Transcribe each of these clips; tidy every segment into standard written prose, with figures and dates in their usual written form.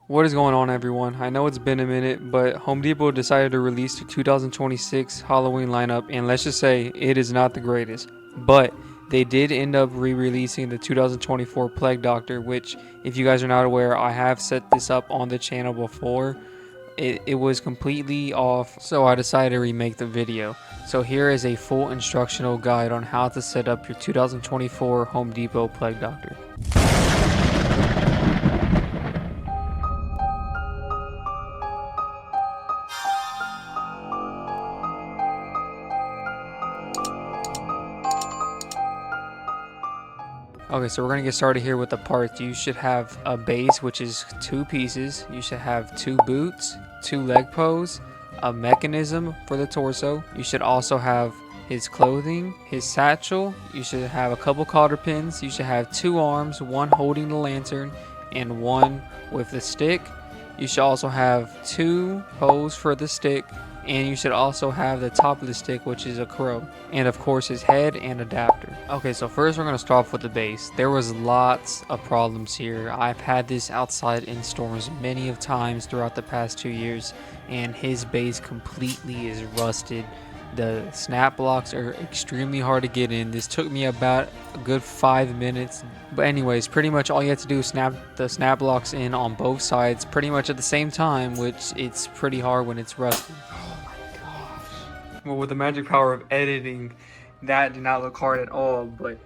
What is going on, everyone? I know it's been a minute, but Home Depot decided to release the 2026 Halloween lineup, and let's just say it is not the greatest. But they did end up re-releasing the 2024 Plague Doctor, which, if you guys are not aware, I have set this up on the channel before. It was completely off, so I decided to remake the video. So here is a full instructional guide on how to set up your 2024 Home Depot Plague Doctor. Okay, so we're going to get started here with the parts. You should have a base, which is 2 pieces. You should have 2 boots, 2 leg posts, a mechanism for the torso. You should also have his clothing, his satchel. You should have a couple cotter pins. You should have 2 arms, one holding the lantern and one with the stick. You should also have 2 poles for the stick. And you should also have the top of the stick, which is a crow, and of course his head and adapter. Okay, so first we're going to start off with the base. There was lots of problems here. I've had this outside in storms many of times throughout the past 2 years, and his base completely is rusted. The snap blocks are extremely hard to get in. This took me about a good 5 minutes. But anyways, pretty much all you have to do is snap the snap blocks in on both sides pretty much at the same time, which it's pretty hard when it's rusted. Well, with the magic power of editing, that did not look hard at all, but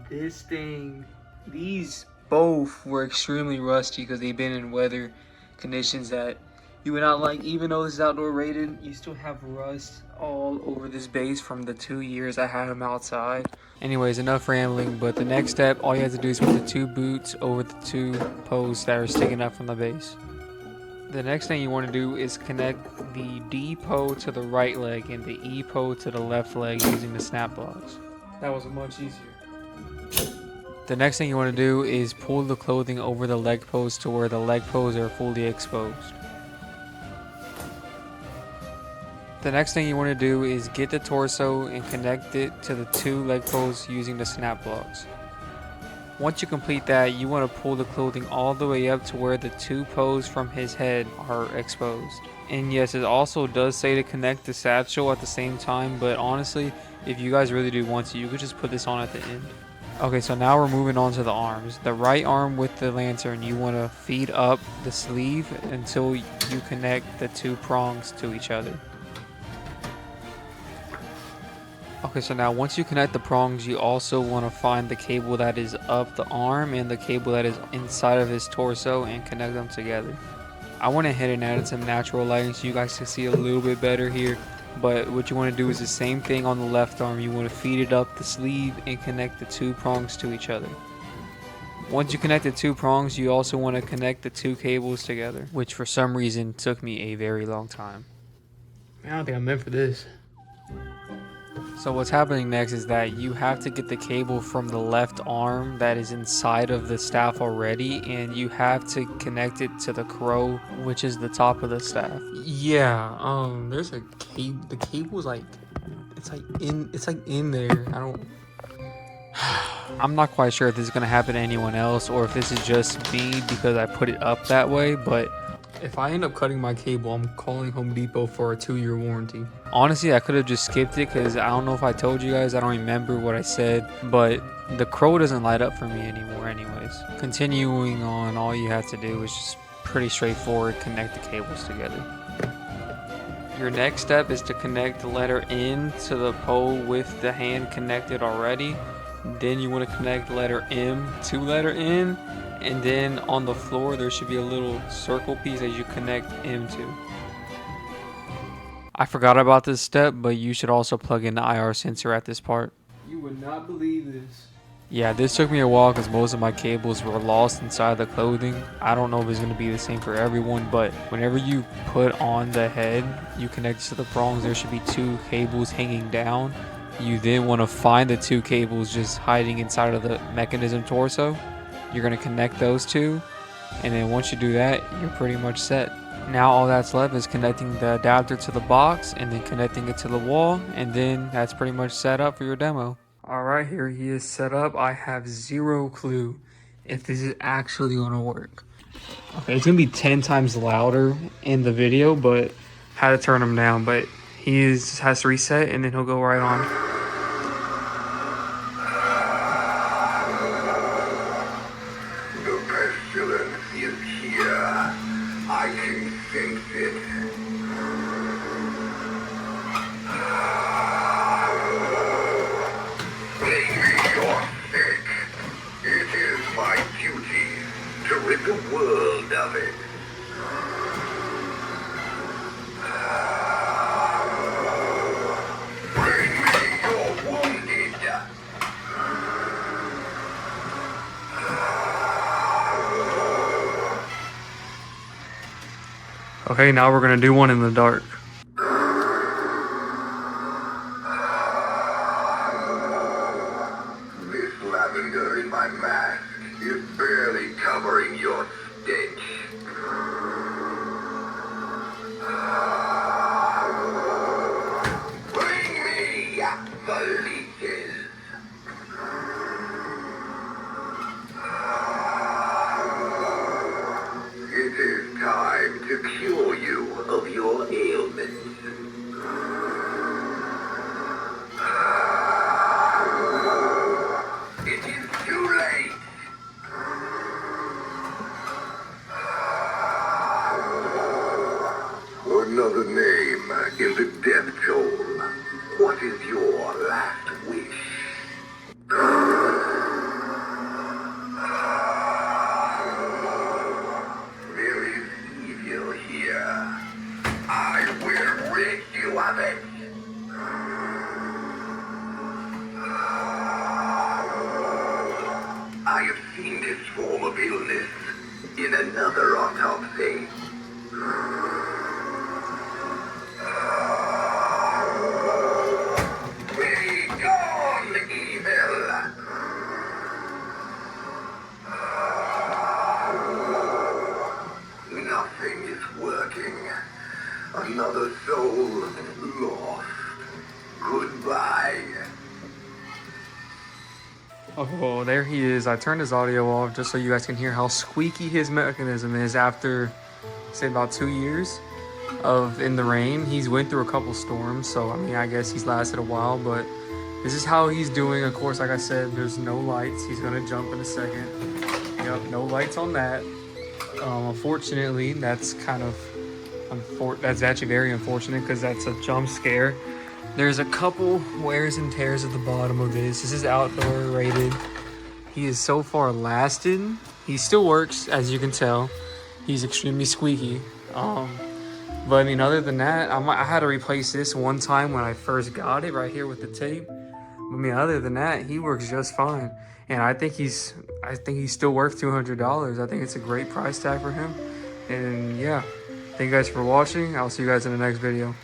this thing, these both were extremely rusty because they've been in weather conditions that you would not like. Even though this is outdoor rated, you still have rust all over this base from the 2 years I had them outside. Anyways, enough rambling, but the next step, all you have to do is put the 2 boots over the 2 posts that are sticking up from the base. The next thing you want to do is connect the D pole to the right leg and the E pole to the left leg using the snap blocks. That was much easier. The next thing you want to do is pull the clothing over the leg post to where the leg posts are fully exposed. The next thing you want to do is get the torso and connect it to the 2 leg posts using the snap blocks. Once you complete that, you want to pull the clothing all the way up to where the 2 posts from his head are exposed. And yes, it also does say to connect the satchel at the same time, but honestly, if you guys really do want to, you could just put this on at the end. Okay, so now we're moving on to the arms. The right arm with the lantern, you want to feed up the sleeve until you connect the 2 prongs to each other. Okay, so now once you connect the prongs, you also want to find the cable that is up the arm and the cable that is inside of his torso and connect them together. I went ahead and added some natural lighting so you guys can see a little bit better here. But what you want to do is the same thing on the left arm. You want to feed it up the sleeve and connect the 2 prongs to each other. Once you connect the 2 prongs, you also want to connect the 2 cables together, which for some reason took me a very long time. Man, I don't think I'm meant for this. So what's happening next is that you have to get the cable from the left arm that is inside of the staff already, and you have to connect it to the crow, which is the top of the staff. Yeah, there's a cable. The cable's like, it's like in there. I'm not quite sure if this is gonna happen to anyone else or if this is just me because I put it up that way, but if I end up cutting my cable, I'm calling Home Depot for a 2-year warranty. Honestly, I could have just skipped it because I don't know if I told you guys, I don't remember what I said, but the crow doesn't light up for me anymore anyways. Continuing on, all you have to do is just pretty straightforward, connect the cables together. Your next step is to connect the letter N to the pole with the hand connected already. Then you want to connect letter M to letter N. And then on the floor there should be a little circle piece that you connect M to. I forgot about this step, but you should also plug in the IR sensor at this part. You would not believe this. Yeah, this took me a while because most of my cables were lost inside the clothing. I don't know if it's going to be the same for everyone, but whenever you put on the head, you connect to the prongs, there should be 2 cables hanging down. You then want to find the 2 cables just hiding inside of the mechanism torso. You're going to connect those 2, and then once you do that, you're pretty much set. Now all that's left is connecting the adapter to the box and then connecting it to the wall, and then that's pretty much set up for your demo. Alright, here he is set up. I have zero clue if this is actually going to work. Okay, it's gonna be 10 times louder in the video, but had to turn him down. But has to reset, and then he'll go right on. The pestilence is here. I can sense it. Bring me your sick. It is my duty to rid the world of it. Bring me your wounded. Okay, now we're gonna do one in the dark. This lavender in my mask is barely covering your stench. Bring me the leeches. It is time to cure you of your ailments. It is too late. Another name in the death toll. What is your last wish? There is evil here. I will rid you of it. I have seen this form of illness in another autopsy. Be gone, evil! Nothing is working. Another soul lost. Goodbye. Okay, well, there he is. I turned his audio off just so you guys can hear how squeaky his mechanism is after, say, about 2 years of in the rain. He's went through a couple storms, so I mean, I guess he's lasted a while, but this is how he's doing. Of course, like I said, there's no lights. He's gonna jump in a second. Yep, no lights on that. Unfortunately, that's kind of that's actually very unfortunate because that's a jump scare. There's a couple wears and tears at the bottom of this. This is outdoor rated. He is so far lasted. He still works, as you can tell. He's extremely squeaky. But I mean, other than that, I had to replace this one time when I first got it right here with the tape. I mean, other than that, he works just fine. And I think he's still worth $200. I think it's a great price tag for him. And yeah, thank you guys for watching. I'll see you guys in the next video.